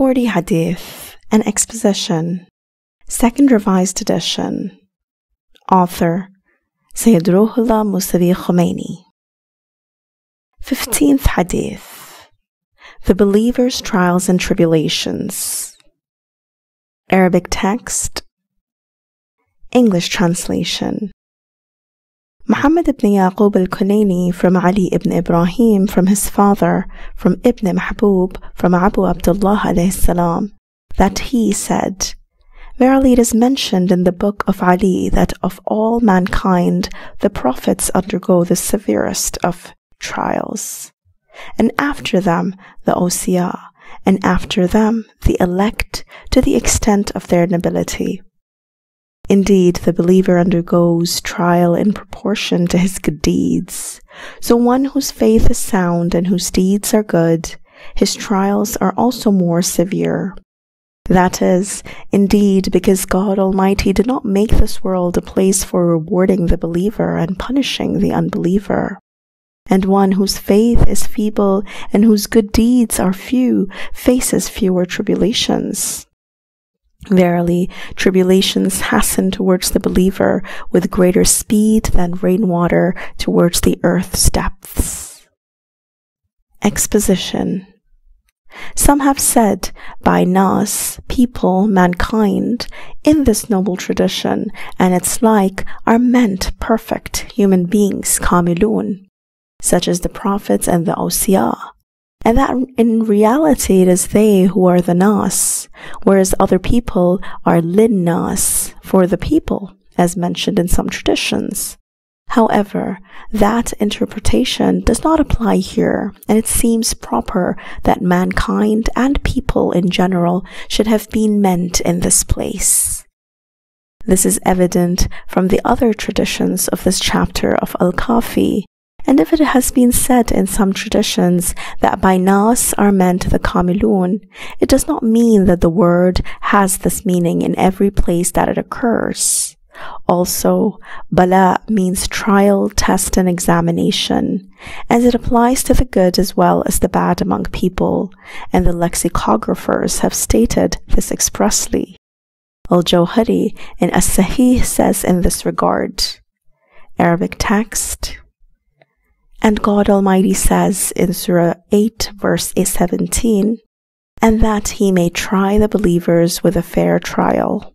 40 Hadith, an exposition, second revised edition. Author, Sayyid Ruhullah Musavi Khomeini. 15th Hadith, the believer's trials and tribulations. Arabic text, English translation. Muhammad ibn Yaqub al-Kunaini from Ali ibn Ibrahim from his father, from Ibn Mahbub, from Abu Abdullah alayhi salam, that he said, "Verily it is mentioned in the book of Ali that of all mankind the prophets undergo the severest of trials, and after them the awsiya, and after them the elect to the extent of their nobility. Indeed, the believer undergoes trial in proportion to his good deeds. So one whose faith is sound and whose deeds are good, his trials are also more severe. That is, indeed, because God Almighty did not make this world a place for rewarding the believer and punishing the unbeliever. And one whose faith is feeble and whose good deeds are few faces fewer tribulations. Verily, tribulations hasten towards the believer with greater speed than rainwater towards the earth's depths." Exposition. Some have said, by nas, people, mankind, in this noble tradition, and its like, are meant perfect human beings, kamilun, such as the prophets and the awsiya, and that in reality it is they who are the nas, whereas other people are lin-nas, for the people, as mentioned in some traditions. However, that interpretation does not apply here, and it seems proper that mankind and people in general should have been meant in this place. This is evident from the other traditions of this chapter of Al-Kafi. And if it has been said in some traditions that by nas are meant the kamilun, it does not mean that the word has this meaning in every place that it occurs. Also, bala means trial, test, and examination, as it applies to the good as well as the bad among people, and the lexicographers have stated this expressly. Al-Jawhari in As-Sahih says in this regard. Arabic text. And God Almighty says in Surah 8, verse 17, "And that he may try the believers with a fair trial."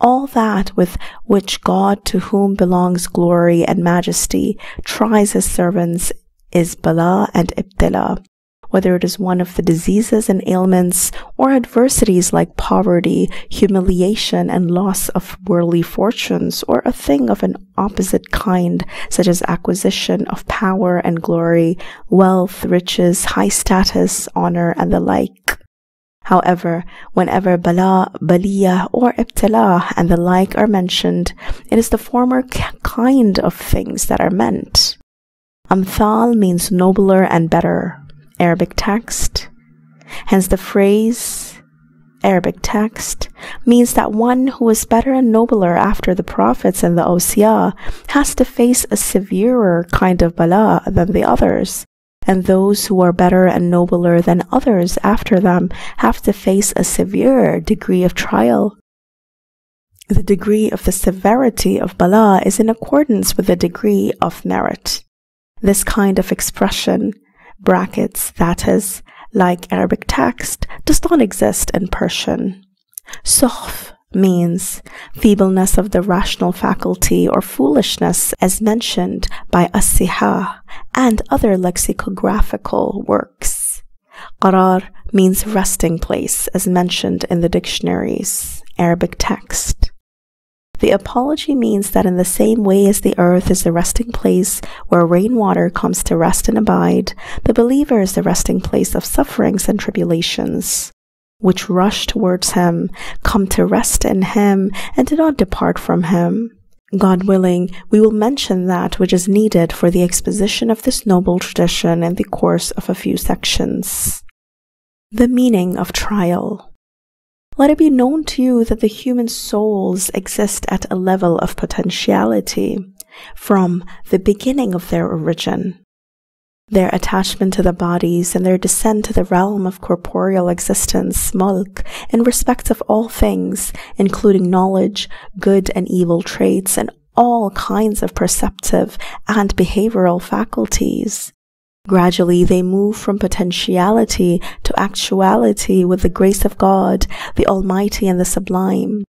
All that with which God, to whom belongs glory and majesty, tries his servants is bala and ibtila, whether it is one of the diseases and ailments or adversities like poverty, humiliation, and loss of worldly fortunes, or a thing of an opposite kind, such as acquisition of power and glory, wealth, riches, high status, honor, and the like. However, whenever bala, baliyah, or ibtila and the like are mentioned, it is the former kind of things that are meant. Amthal means nobler and better. Arabic text. Hence the phrase, Arabic text, means that one who is better and nobler after the prophets and the awsiya has to face a severer kind of bala than the others, and those who are better and nobler than others after them have to face a severer degree of trial. The degree of the severity of bala is in accordance with the degree of merit. This kind of expression, brackets, that is, like Arabic text, does not exist in Persian. Sukhf means feebleness of the rational faculty or foolishness, as mentioned by As-Sihah and other lexicographical works. Qarar means resting place, as mentioned in the dictionaries. Arabic text. The apology means that in the same way as the earth is the resting place where rainwater comes to rest and abide, the believer is the resting place of sufferings and tribulations, which rush towards him, come to rest in him, and do not depart from him. God willing, we will mention that which is needed for the exposition of this noble tradition in the course of a few sections. The meaning of trial. Let it be known to you that the human souls exist at a level of potentiality from the beginning of their origin. Their attachment to the bodies and their descent to the realm of corporeal existence, mulk, in respect of all things, including knowledge, good and evil traits, and all kinds of perceptive and behavioral faculties. Gradually, they move from potentiality to actuality with the grace of God, the Almighty and the Sublime.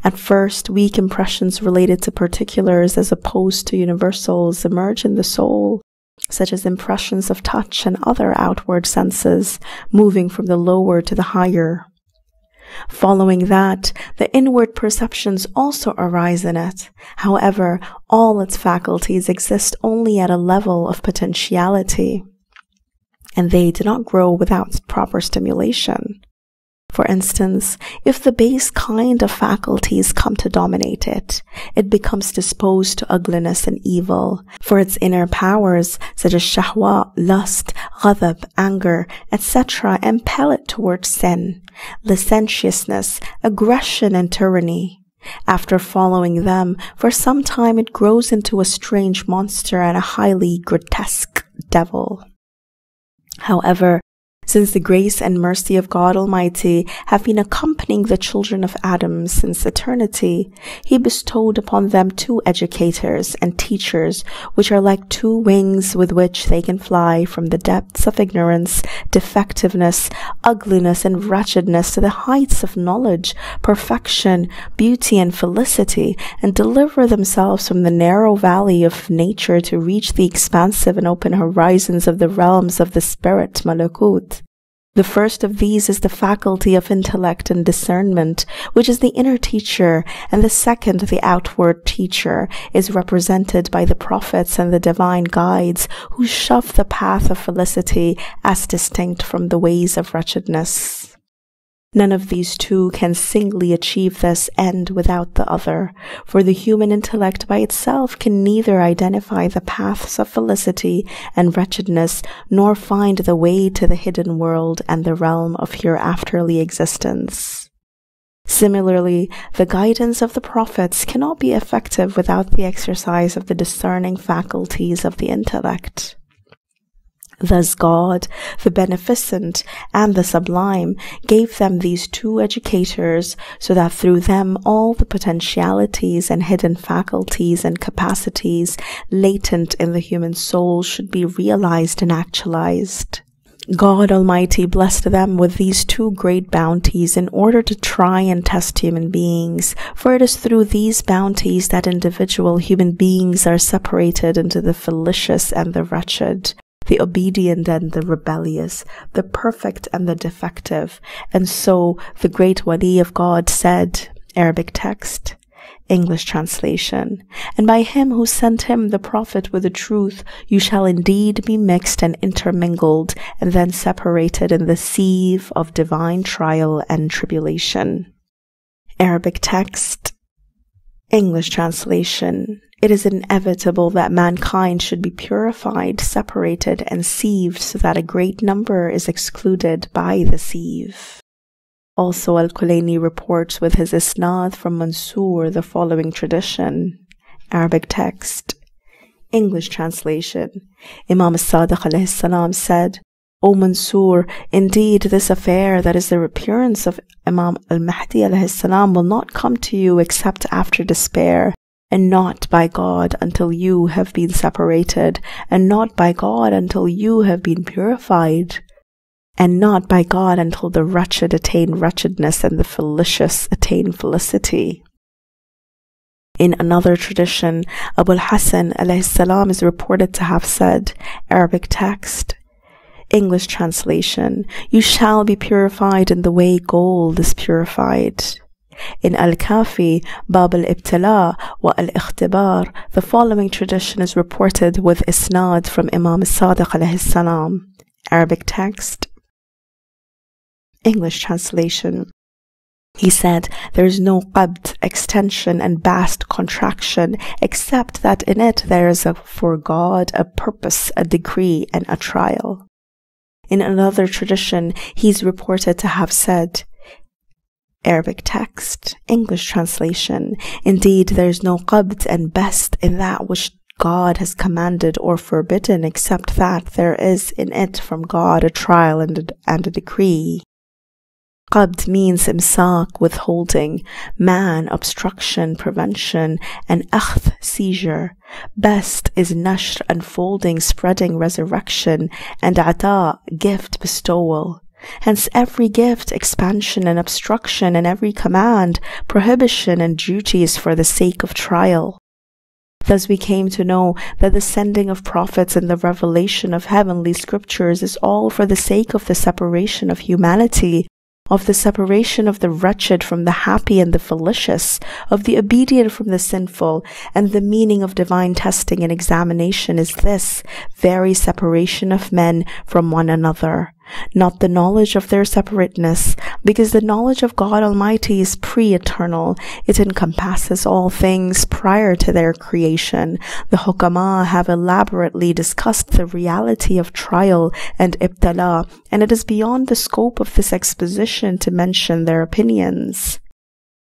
At first, weak impressions related to particulars as opposed to universals emerge in the soul, such as impressions of touch and other outward senses, moving from the lower to the higher. Following that, the inward perceptions also arise in it. However, all its faculties exist only at a level of potentiality, and they do not grow without proper stimulation. For instance, if the base kind of faculties come to dominate it, it becomes disposed to ugliness and evil, for its inner powers, such as shahwa, lust, ghadab, anger, etc., impel it towards sin, licentiousness, aggression, and tyranny. After following them, for some time it grows into a strange monster and a highly grotesque devil. However, since the grace and mercy of God Almighty have been accompanying the children of Adam since eternity, He bestowed upon them two educators and teachers, which are like two wings with which they can fly from the depths of ignorance, defectiveness, ugliness, and wretchedness to the heights of knowledge, perfection, beauty, and felicity, and deliver themselves from the narrow valley of nature to reach the expansive and open horizons of the realms of the spirit, malakut. The first of these is the faculty of intellect and discernment, which is the inner teacher, and the second, the outward teacher, is represented by the prophets and the divine guides who shove the path of felicity as distinct from the ways of wretchedness. None of these two can singly achieve this end without the other, for the human intellect by itself can neither identify the paths of felicity and wretchedness, nor find the way to the hidden world and the realm of hereafterly existence. Similarly, the guidance of the prophets cannot be effective without the exercise of the discerning faculties of the intellect. Thus God, the Beneficent and the Sublime, gave them these two educators so that through them all the potentialities and hidden faculties and capacities latent in the human soul should be realized and actualized. God Almighty blessed them with these two great bounties in order to try and test human beings, for it is through these bounties that individual human beings are separated into the felicious and the wretched, the obedient and the rebellious, the perfect and the defective. And so the great Wali of God said, Arabic text, English translation, and by Him who sent him the Prophet with the truth, you shall indeed be mixed and intermingled, and then separated in the sieve of divine trial and tribulation. Arabic text, English translation. It is inevitable that mankind should be purified, separated, and sieved so that a great number is excluded by the sieve. Also, Al-Khomeini reports with his isnad from Mansur the following tradition. Arabic text, English translation. Imam Sadiq alayhi salam said, O Mansur, indeed this affair, that is the appearance of Imam al-Mahdi alayhi salam, will not come to you except after despair, and not by God until you have been separated, and not by God until you have been purified, and not by God until the wretched attain wretchedness and the felicious attain felicity. In another tradition, Abu al-Hasan alayhi salam is reported to have said, Arabic text, English translation, you shall be purified in the way gold is purified. In Al-Kafi, Bab al-Ibtila wa al-Ikhtibar, the following tradition is reported with isnad from Imam Sadiq alayhi salam. Arabic text, English translation. He said, there is no qabd, extension, and bast contraction, except that in it there is for God a purpose, a decree, and a trial. In another tradition, he is reported to have said, Arabic text, English translation, indeed there is no qabd and best in that which God has commanded or forbidden, except that there is in it from God a trial and a decree. Qabd means imsak, withholding, man, obstruction, prevention, and akhd, seizure. Best is nashr, unfolding, spreading, resurrection, and ata, gift, bestowal. Hence every gift, expansion and obstruction, and every command, prohibition and duty is for the sake of trial. Thus we came to know that the sending of prophets and the revelation of heavenly scriptures is all for the sake of the separation of humanity, of the separation of the wretched from the happy and the felicious, of the obedient from the sinful, and the meaning of divine testing and examination is this very separation of men from one another, not the knowledge of their separateness, because the knowledge of God Almighty is pre-eternal. It encompasses all things prior to their creation. The Hukama have elaborately discussed the reality of trial and ibtala, and it is beyond the scope of this exposition to mention their opinions.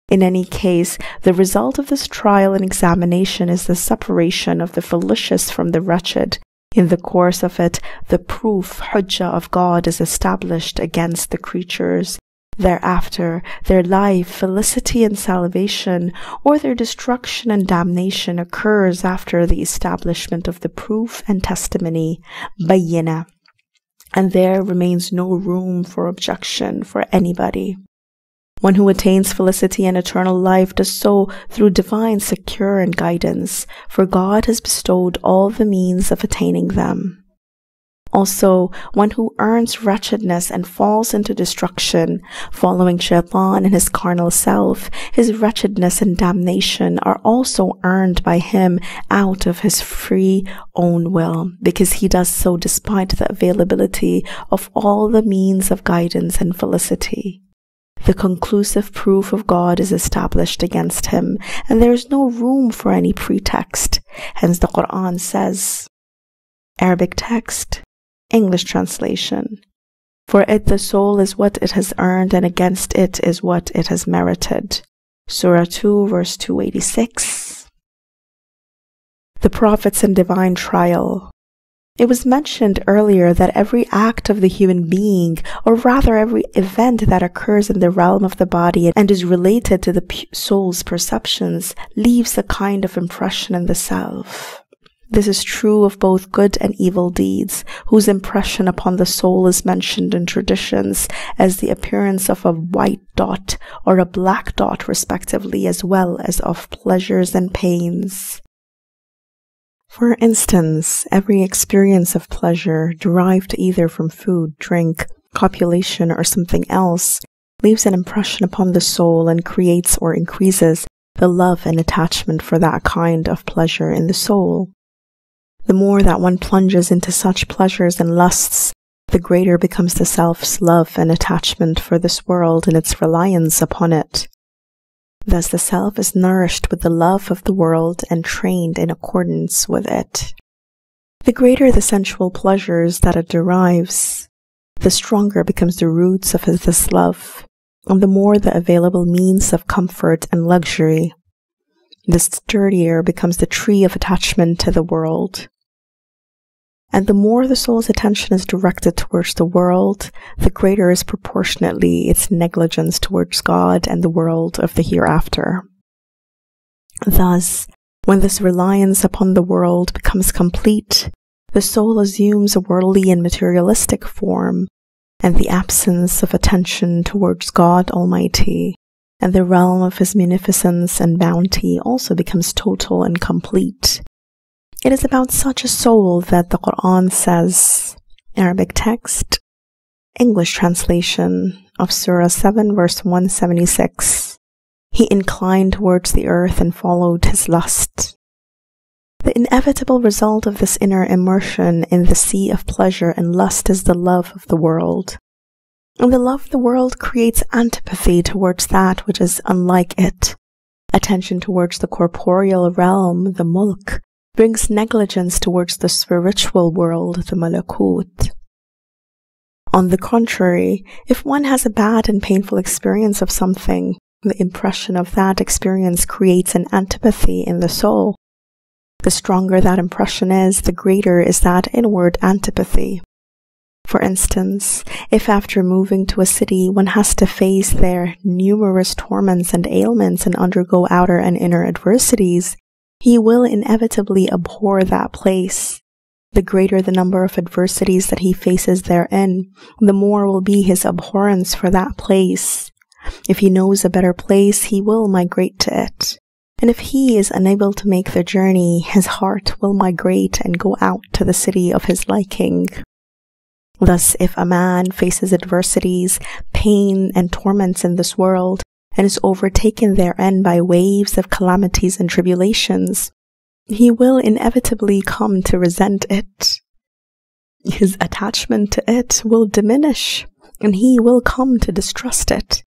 In any case, the result of this trial and examination is the separation of the felicious from the wretched. In the course of it, the proof, hujjah of God is established against the creatures. Thereafter, their life, felicity and salvation, or their destruction and damnation occurs after the establishment of the proof and testimony, bayyina, and there remains no room for objection for anybody. One who attains felicity and eternal life does so through divine succor and guidance, for God has bestowed all the means of attaining them. Also, one who earns wretchedness and falls into destruction, following shaitan and his carnal self, his wretchedness and damnation are also earned by him out of his free own will, because he does so despite the availability of all the means of guidance and felicity. The conclusive proof of God is established against him, and there is no room for any pretext. Hence the Quran says, Arabic text, English translation, for it the soul is what it has earned, and against it is what it has merited. Surah 2, verse 286. The prophets and divine trial. It was mentioned earlier that every act of the human being, or rather every event that occurs in the realm of the body and is related to the soul's perceptions, leaves a kind of impression in the self. This is true of both good and evil deeds, whose impression upon the soul is mentioned in traditions as the appearance of a white dot or a black dot respectively, as well as of pleasures and pains. For instance, every experience of pleasure, derived either from food, drink, copulation, or something else, leaves an impression upon the soul and creates or increases the love and attachment for that kind of pleasure in the soul. The more that one plunges into such pleasures and lusts, the greater becomes the self's love and attachment for this world and its reliance upon it. Thus the self is nourished with the love of the world and trained in accordance with it. The greater the sensual pleasures that it derives, the stronger becomes the roots of this love, and the more the available means of comfort and luxury, the sturdier becomes the tree of attachment to the world. And the more the soul's attention is directed towards the world, the greater is proportionately its negligence towards God and the world of the hereafter. Thus, when this reliance upon the world becomes complete, the soul assumes a worldly and materialistic form, and the absence of attention towards God Almighty and the realm of His munificence and bounty also becomes total and complete. It is about such a soul that the Quran says, Arabic text, English translation of Surah 7 verse 176, he inclined towards the earth and followed his lust. The inevitable result of this inner immersion in the sea of pleasure and lust is the love of the world. And the love of the world creates antipathy towards that which is unlike it. Attention towards the corporeal realm, the mulk, brings negligence towards the spiritual world, the malakut. On the contrary, if one has a bad and painful experience of something, the impression of that experience creates an antipathy in the soul. The stronger that impression is, the greater is that inward antipathy. For instance, if after moving to a city one has to face their numerous torments and ailments and undergo outer and inner adversities, he will inevitably abhor that place. The greater the number of adversities that he faces therein, the more will be his abhorrence for that place. If he knows a better place, he will migrate to it. And if he is unable to make the journey, his heart will migrate and go out to the city of his liking. Thus, if a man faces adversities, pain, and torments in this world, and is overtaken therein by waves of calamities and tribulations, he will inevitably come to resent it. His attachment to it will diminish, and he will come to distrust it.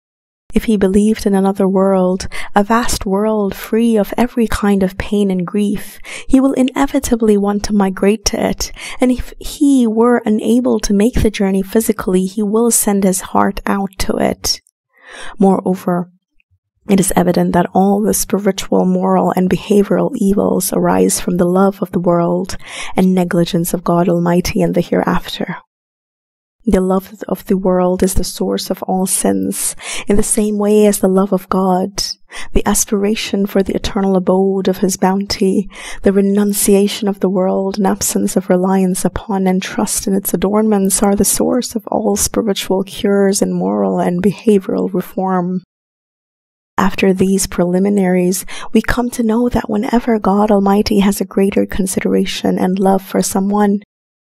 If he believed in another world, a vast world free of every kind of pain and grief, he will inevitably want to migrate to it, and if he were unable to make the journey physically, he will send his heart out to it. Moreover, it is evident that all the spiritual, moral, and behavioral evils arise from the love of the world and negligence of God Almighty and the hereafter. The love of the world is the source of all sins, in the same way as the love of God, the aspiration for the eternal abode of His bounty, the renunciation of the world and absence of reliance upon and trust in its adornments are the source of all spiritual cures and moral and behavioral reform. After these preliminaries, we come to know that whenever God Almighty has a greater consideration and love for someone,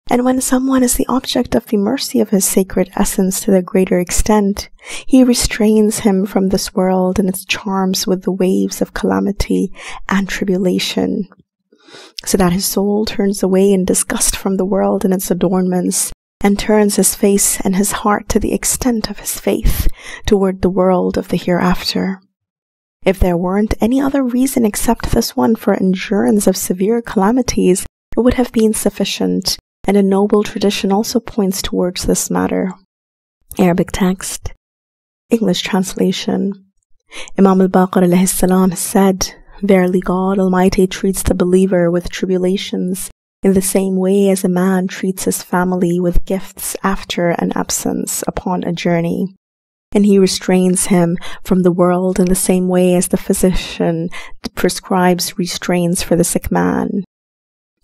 and when someone is the object of the mercy of His sacred essence to the greater extent, He restrains him from this world and its charms with the waves of calamity and tribulation, so that his soul turns away in disgust from the world and its adornments, and turns his face and his heart to the extent of his faith toward the world of the hereafter. If there weren't any other reason except this one for endurance of severe calamities, it would have been sufficient, and a noble tradition also points towards this matter. Arabic text. English translation. Imam al-Baqir alayhi salam said, "Verily God Almighty treats the believer with tribulations in the same way as a man treats his family with gifts after an absence upon a journey. And He restrains him from the world in the same way as the physician prescribes restraints for the sick man."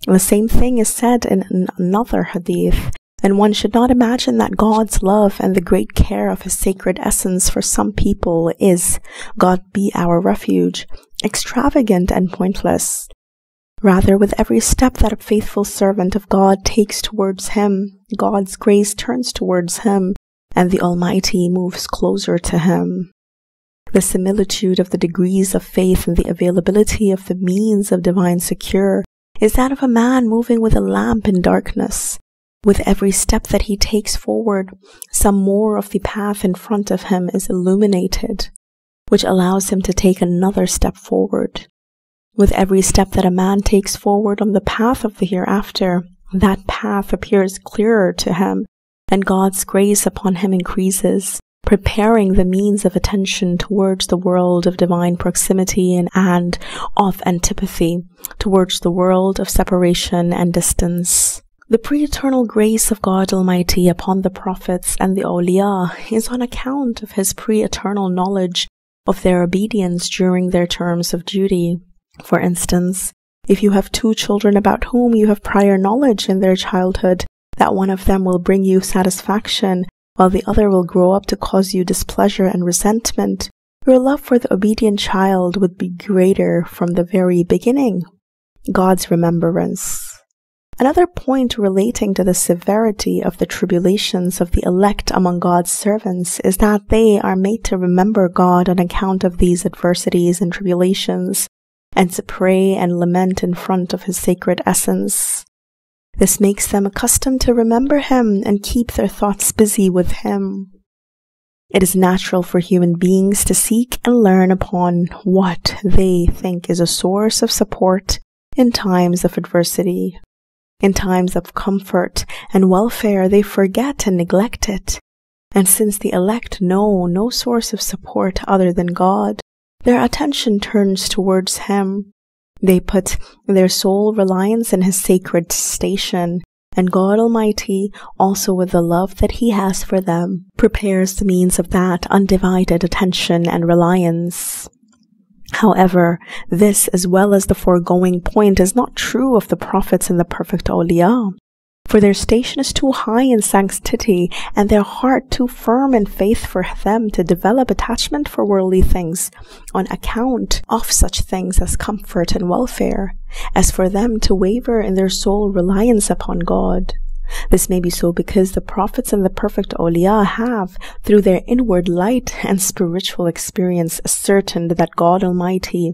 The same thing is said in another hadith, and one should not imagine that God's love and the great care of His sacred essence for some people is, God be our refuge, extravagant and pointless. Rather, with every step that a faithful servant of God takes towards Him, God's grace turns towards him, and the Almighty moves closer to him. The similitude of the degrees of faith and the availability of the means of divine succor is that of a man moving with a lamp in darkness. With every step that he takes forward, some more of the path in front of him is illuminated, which allows him to take another step forward. With every step that a man takes forward on the path of the hereafter, that path appears clearer to him, and God's grace upon him increases, preparing the means of attention towards the world of divine proximity and of antipathy, towards the world of separation and distance. The pre-eternal grace of God Almighty upon the prophets and the awliya is on account of His pre-eternal knowledge of their obedience during their terms of duty. For instance, if you have two children about whom you have prior knowledge in their childhood that one of them will bring you satisfaction, while the other will grow up to cause you displeasure and resentment, your love for the obedient child would be greater from the very beginning. God's remembrance. Another point relating to the severity of the tribulations of the elect among God's servants is that they are made to remember God on account of these adversities and tribulations, and to pray and lament in front of His sacred essence. This makes them accustomed to remember Him and keep their thoughts busy with Him. It is natural for human beings to seek and learn upon what they think is a source of support in times of adversity. In times of comfort and welfare, they forget and neglect it. And since the elect know no source of support other than God, their attention turns towards Him. They put their sole reliance in His sacred station, and God Almighty, also with the love that He has for them, prepares the means of that undivided attention and reliance. However, this, as well as the foregoing point, is not true of the prophets and the perfect awliya. For their station is too high in sanctity, and their heart too firm in faith for them to develop attachment for worldly things on account of such things as comfort and welfare, as for them to waver in their sole reliance upon God. This may be so because the prophets and the perfect awliya have, through their inward light and spiritual experience, ascertained that God Almighty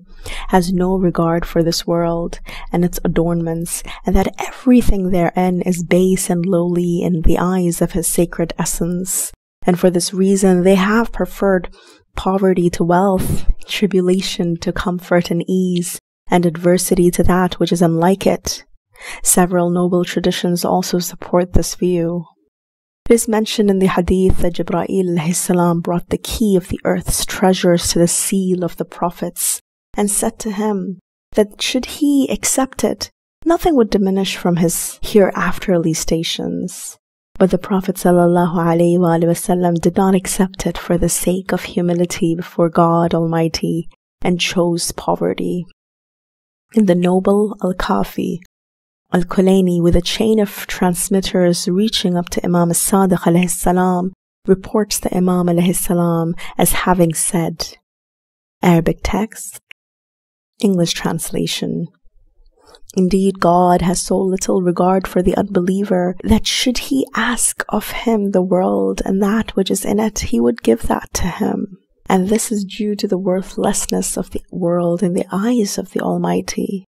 has no regard for this world and its adornments, and that everything therein is base and lowly in the eyes of His sacred essence. And for this reason they have preferred poverty to wealth, tribulation to comfort and ease, and adversity to that which is unlike it. Several noble traditions also support this view. It is mentioned in the Hadith that Jibreel alayhi salam brought the key of the earth's treasures to the seal of the prophets and said to him that should he accept it, nothing would diminish from his hereafterly stations. But the Prophet ﷺ did not accept it for the sake of humility before God Almighty and chose poverty. In the noble Al-Kafi, Al-Khomeini, with a chain of transmitters reaching up to Imam Sadiq alayhi salam, reports the Imam alayhi salam as having said, Arabic text, English translation, indeed, God has so little regard for the unbeliever that should he ask of him the world and that which is in it, he would give that to him. And this is due to the worthlessness of the world in the eyes of the Almighty.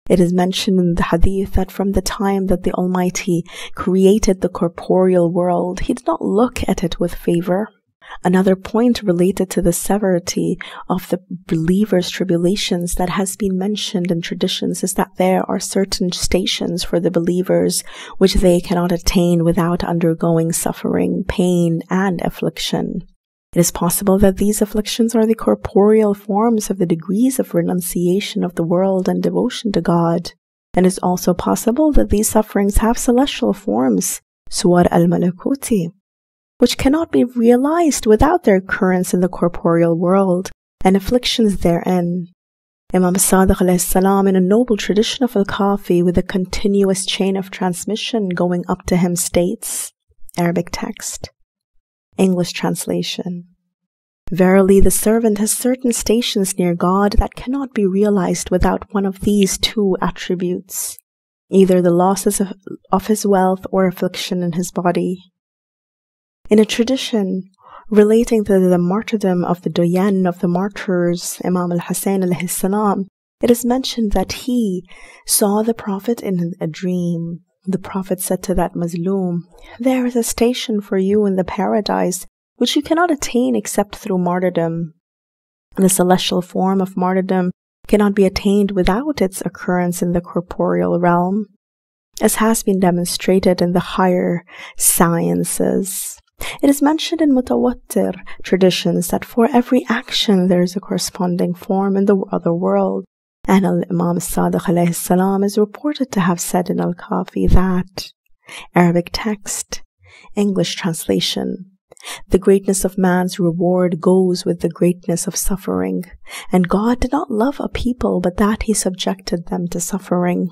It is mentioned in the Hadith that from the time that the Almighty created the corporeal world, He did not look at it with favor. Another point related to the severity of the believer's tribulations that has been mentioned in traditions is that there are certain stations for the believers which they cannot attain without undergoing suffering, pain, and affliction. It is possible that these afflictions are the corporeal forms of the degrees of renunciation of the world and devotion to God. And it is also possible that these sufferings have celestial forms, suwar al-malakuti, which cannot be realized without their occurrence in the corporeal world and afflictions therein. Imam Sadiq alayhi salam, in a noble tradition of Al-Kafi with a continuous chain of transmission going up to him, states, Arabic text, English translation, verily the servant has certain stations near God that cannot be realized without one of these two attributes, either the losses of his wealth or affliction in his body. In a tradition relating to the martyrdom of the doyen of the martyrs, Imam al-Hussein alayhi salam, it is mentioned that he saw the Prophet in a dream. The Prophet said to that Mazloom, there is a station for you in the paradise which you cannot attain except through martyrdom. The celestial form of martyrdom cannot be attained without its occurrence in the corporeal realm, as has been demonstrated in the higher sciences. It is mentioned in mutawattir traditions that for every action there is a corresponding form in the other world. And Imam Sadiq alayhi salam is reported to have said in Al-Kafi that, Arabic text, English translation, the greatness of man's reward goes with the greatness of suffering, and God did not love a people but that He subjected them to suffering.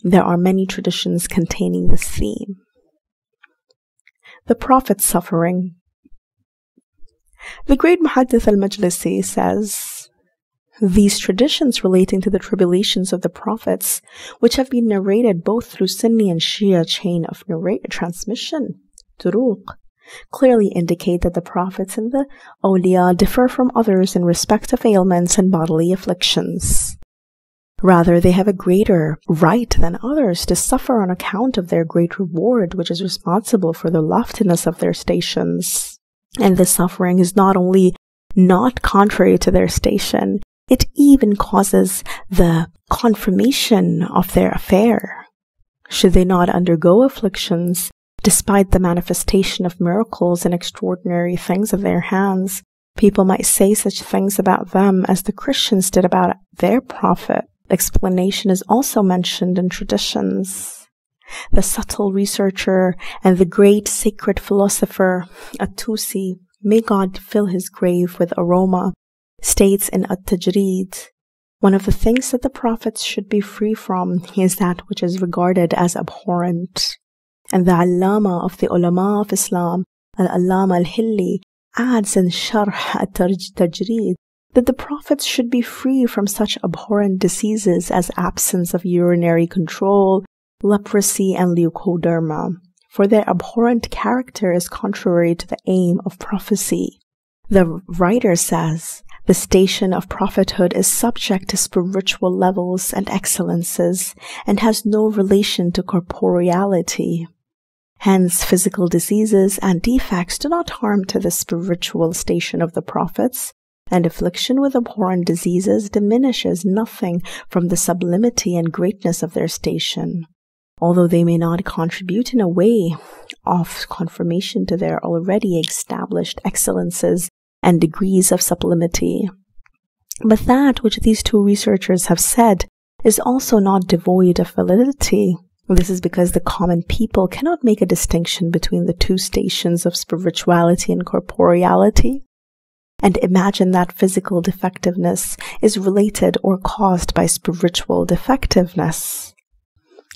There are many traditions containing this theme. The Prophet's suffering. The great Muhaddith al-Majlisi says, these traditions relating to the tribulations of the prophets, which have been narrated both through Sunni and Shia chain of transmission, turuq, clearly indicate that the prophets and the awliya differ from others in respect of ailments and bodily afflictions. Rather, they have a greater right than others to suffer on account of their great reward, which is responsible for the loftiness of their stations. And this suffering is not only not contrary to their station, it even causes the confirmation of their affair. Should they not undergo afflictions, despite the manifestation of miracles and extraordinary things of their hands, people might say such things about them as the Christians did about their prophet. explanation is also mentioned in traditions. The subtle researcher and the great sacred philosopher At-Tusi, may God fill his grave with aroma, states in At-Tajreed, one of the things that the prophets should be free from is that which is regarded as abhorrent. And the Allama of the ulama of Islam, Al-Allama al-Hilli, adds in Sharh At-Tajreed that the prophets should be free from such abhorrent diseases as absence of urinary control, leprosy, and leukoderma, for their abhorrent character is contrary to the aim of prophecy. The writer says, the station of prophethood is subject to spiritual levels and excellences and has no relation to corporeality. Hence, physical diseases and defects do not harm to the spiritual station of the prophets, and affliction with abhorrent diseases diminishes nothing from the sublimity and greatness of their station, although they may not contribute in a way of confirmation to their already established excellences and degrees of sublimity. But that which these two researchers have said is also not devoid of validity. This is because the common people cannot make a distinction between the two stations of spirituality and corporeality, and imagine that physical defectiveness is related or caused by spiritual defectiveness.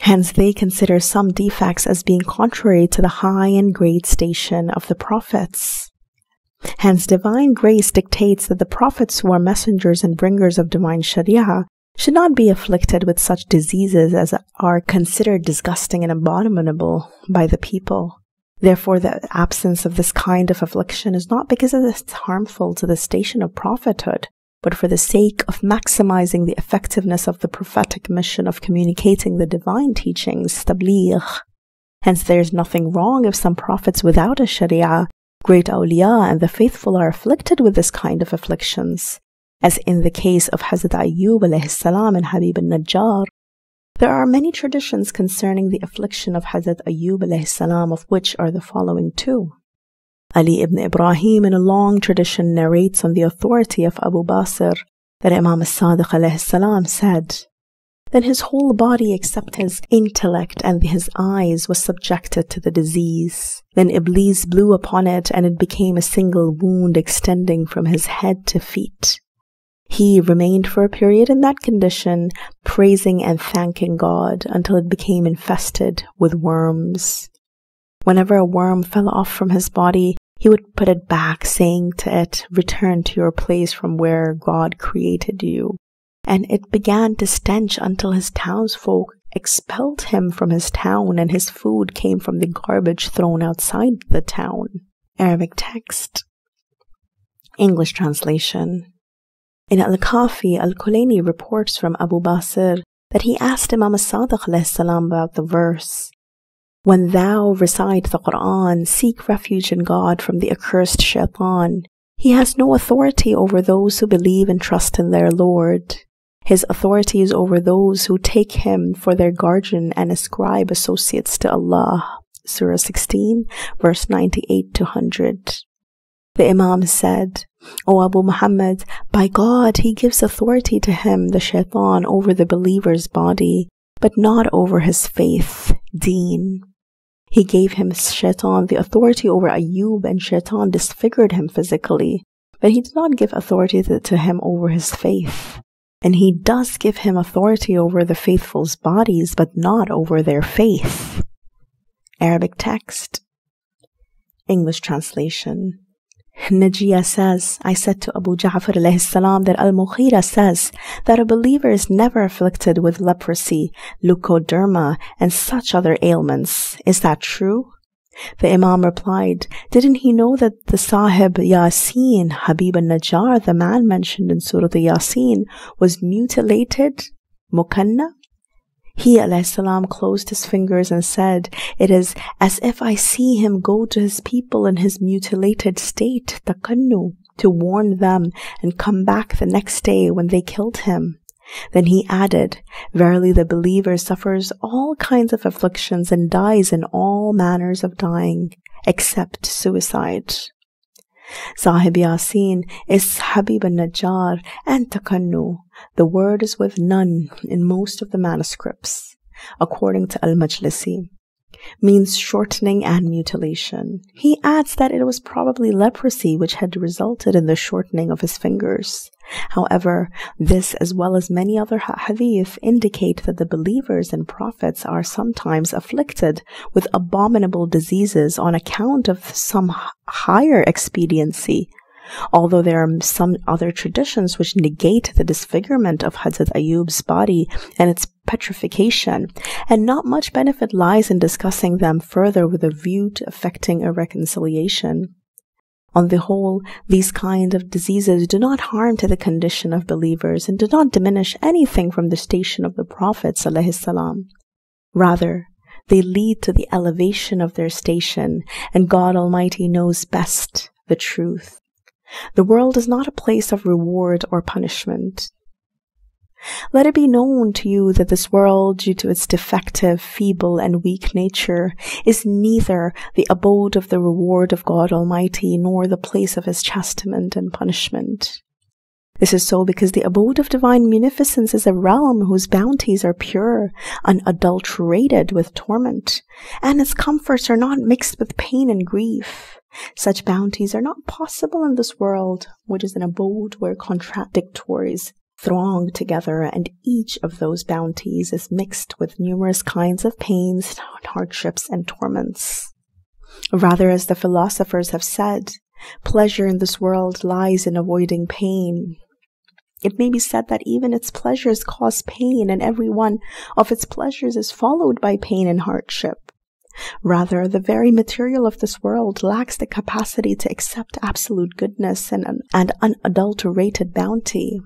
Hence, they consider some defects as being contrary to the high and great station of the prophets. Hence, divine grace dictates that the prophets who are messengers and bringers of divine Sharia should not be afflicted with such diseases as are considered disgusting and abominable by the people. Therefore, the absence of this kind of affliction is not because it is harmful to the station of prophethood, but for the sake of maximizing the effectiveness of the prophetic mission of communicating the divine teachings, tabligh. Hence, there is nothing wrong if some prophets without a Sharia, great awliya, and the faithful are afflicted with this kind of afflictions, as in the case of Hazrat Ayyub alayhi salam and Habib al-Najjar. There are many traditions concerning the affliction of Hazrat Ayyub alayhi salam, of which are the following two. Ali ibn Ibrahim in a long tradition narrates on the authority of Abu Basir that Imam as-Sadiq alayhi salam said, then his whole body except his intellect and his eyes was subjected to the disease. Then Iblis blew upon it and it became a single wound extending from his head to feet. He remained for a period in that condition, praising and thanking God until it became infested with worms. Whenever a worm fell off from his body, he would put it back, saying to it, return to your place from where God created you. And it began to stench until his townsfolk expelled him from his town, and his food came from the garbage thrown outside the town. Arabic text. English translation. In Al-Kafi, Al-Khomeini reports from Abu Basir that he asked Imam as-Sadiq alayhi salam about the verse, when thou recite the Quran, seek refuge in God from the accursed shaitan. He has no authority over those who believe and trust in their Lord. His authority is over those who take him for their guardian and ascribe associates to Allah. Surah 16, verse 98 to 100. The Imam said, O Abu Muhammad, by God, he gives authority to him, the shaitan, over the believer's body, but not over his faith, deen. He gave him shaitan the authority over Ayyub, and shaitan disfigured him physically, but he did not give authority to him over his faith. And he does give him authority over the faithful's bodies, but not over their faith. Arabic text. English translation. Najiyah says, I said to Abu Ja'far alayhi salam that Al-Mughira says that a believer is never afflicted with leprosy, leukoderma, and such other ailments. Is that true? The Imam replied, didn't he know that the Sahib Yasin, Habib al-Najjar, the man mentioned in Surah Yasin, was mutilated, mukanna? He, alayhi salam, closed his fingers and said, it is as if I see him go to his people in his mutilated state, takannu, to warn them and come back the next day when they killed him. Then he added, verily the believer suffers all kinds of afflictions and dies in all manners of dying, except suicide. Sahib Yasin is Habib al-Najjar and Takannu. The word is with none in most of the manuscripts, according to Al-Majlisi, means shortening and mutilation. He adds that it was probably leprosy which had resulted in the shortening of his fingers. However, this, as well as many other hadith, indicate that the believers and prophets are sometimes afflicted with abominable diseases on account of some higher expediency, although there are some other traditions which negate the disfigurement of Hazrat Ayyub's body and its petrification, and not much benefit lies in discussing them further with a view to effecting a reconciliation. On the whole, these kind of diseases do not harm to the condition of believers and do not diminish anything from the station of the Prophet ﷺ. Rather, they lead to the elevation of their station, and God Almighty knows best the truth. The world is not a place of reward or punishment. Let it be known to you that this world, due to its defective, feeble, and weak nature, is neither the abode of the reward of God Almighty nor the place of His chastisement and punishment. This is so because the abode of divine munificence is a realm whose bounties are pure, unadulterated with torment, and its comforts are not mixed with pain and grief. Such bounties are not possible in this world, which is an abode where contradictories throng together, and each of those bounties is mixed with numerous kinds of pains, hardships, and torments. Rather, as the philosophers have said, pleasure in this world lies in avoiding pain. It may be said that even its pleasures cause pain, and every one of its pleasures is followed by pain and hardship. Rather, the very material of this world lacks the capacity to accept absolute goodness and unadulterated bounty.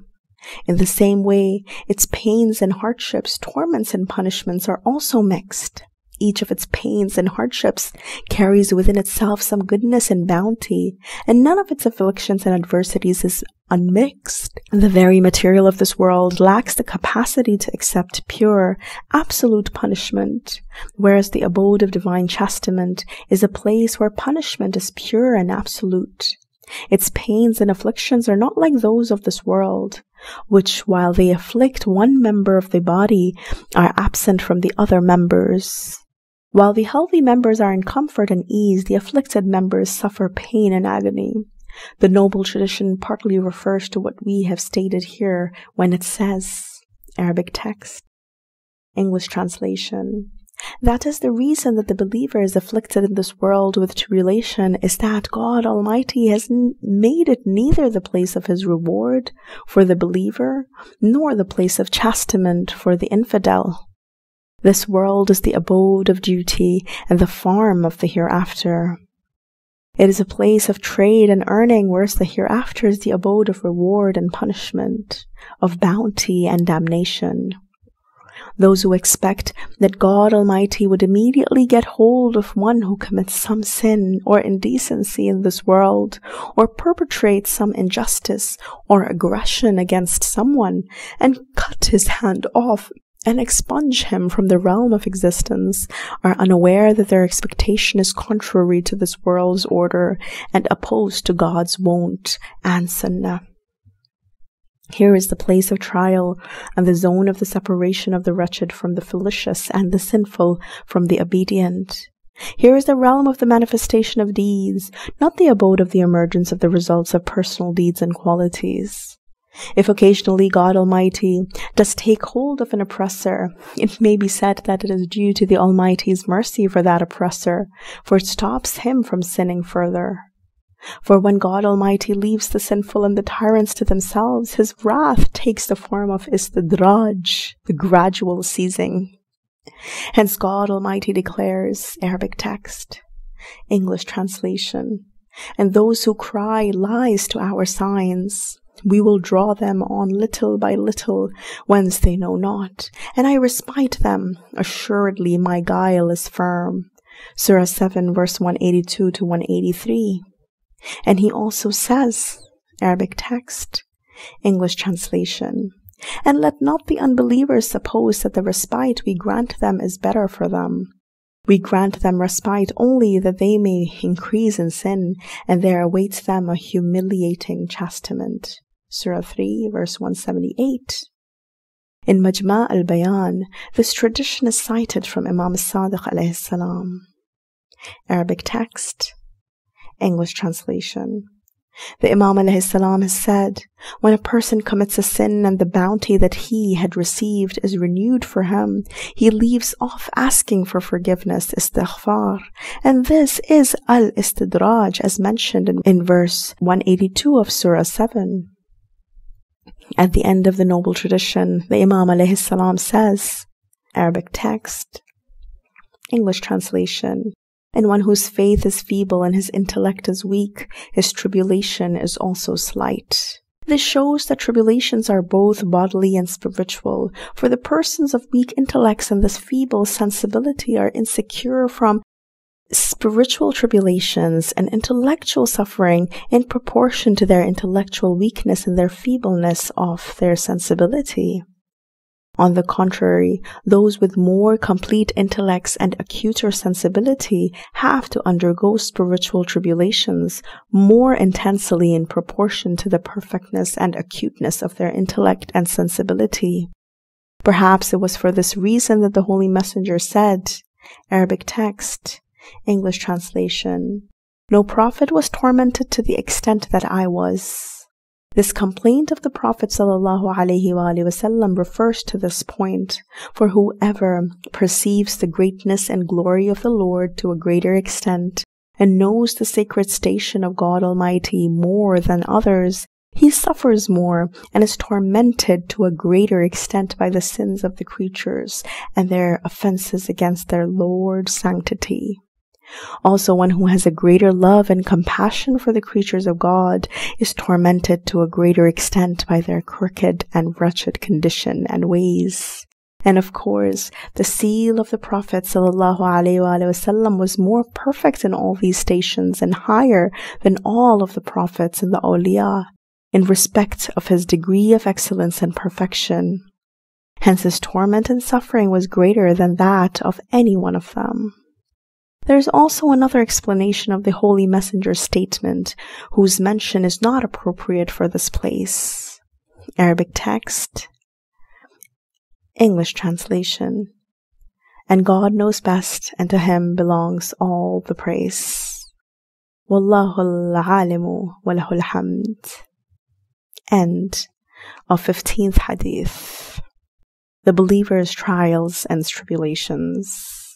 In the same way, its pains and hardships, torments and punishments are also mixed. Each of its pains and hardships carries within itself some goodness and bounty, and none of its afflictions and adversities is unmixed. The very material of this world lacks the capacity to accept pure, absolute punishment, whereas the abode of divine chastisement is a place where punishment is pure and absolute. Its pains and afflictions are not like those of this world, which, while they afflict one member of the body, are absent from the other members. While the healthy members are in comfort and ease, the afflicted members suffer pain and agony. The noble tradition partly refers to what we have stated here when it says, Arabic text, English translation, that is the reason that the believer is afflicted in this world with tribulation is that God Almighty has made it neither the place of His reward for the believer, nor the place of chastisement for the infidel. This world is the abode of duty and the farm of the hereafter. It is a place of trade and earning, whereas the hereafter is the abode of reward and punishment, of bounty and damnation. Those who expect that God Almighty would immediately get hold of one who commits some sin or indecency in this world, or perpetrates some injustice or aggression against someone, and cut his hand off and expunge him from the realm of existence, are unaware that their expectation is contrary to this world's order and opposed to God's wont and sunnah. Here is the place of trial and the zone of the separation of the wretched from the fallacious and the sinful from the obedient. Here is the realm of the manifestation of deeds, not the abode of the emergence of the results of personal deeds and qualities. If occasionally God Almighty does take hold of an oppressor, it may be said that it is due to the Almighty's mercy for that oppressor, for it stops him from sinning further. For when God Almighty leaves the sinful and the tyrants to themselves, His wrath takes the form of istidraj, the gradual seizing. Hence God Almighty declares, Arabic text, English translation, and those who cry lies to our signs, we will draw them on little by little, whence they know not, and I respite them. Assuredly my guile is firm. Surah 7, verse 182 to 183. And He also says, Arabic text, English translation, and let not the unbelievers suppose that the respite we grant them is better for them. We grant them respite only that they may increase in sin, and there awaits them a humiliating chastisement. Surah 3, verse 178. In Majma' al-Bayan, this tradition is cited from Imam Sadiq alayhi salam. Arabic text, English translation. The Imam alayhi salam has said, when a person commits a sin and the bounty that he had received is renewed for him, he leaves off asking for forgiveness, istighfar. And this is al-istidraj as mentioned in verse 182 of Surah 7. At the end of the noble tradition, the Imam alayhi salam says, Arabic text, English translation. And one whose faith is feeble and his intellect is weak, his tribulation is also slight. This shows that tribulations are both bodily and spiritual, for the persons of weak intellects and this feeble sensibility are insecure from spiritual tribulations and intellectual suffering in proportion to their intellectual weakness and their feebleness of their sensibility. On the contrary, those with more complete intellects and acuter sensibility have to undergo spiritual tribulations more intensely in proportion to the perfectness and acuteness of their intellect and sensibility. Perhaps it was for this reason that the Holy Messenger said, Arabic text, English translation, no prophet was tormented to the extent that I was. This complaint of the Prophet ﷺ refers to this point, for whoever perceives the greatness and glory of the Lord to a greater extent and knows the sacred station of God Almighty more than others, he suffers more and is tormented to a greater extent by the sins of the creatures and their offenses against their Lord's sanctity. Also, one who has a greater love and compassion for the creatures of God is tormented to a greater extent by their crooked and wretched condition and ways. And of course, the seal of the Prophet ﷺ was more perfect in all these stations and higher than all of the prophets and the awliya in respect of his degree of excellence and perfection. Hence, his torment and suffering was greater than that of any one of them. There is also another explanation of the Holy Messenger's statement, whose mention is not appropriate for this place. Arabic text, English translation. And God knows best, and to Him belongs all the praise. Wallahu al-alimu wa lahul hamd. End of 15th Hadith. The believer's trials and tribulations.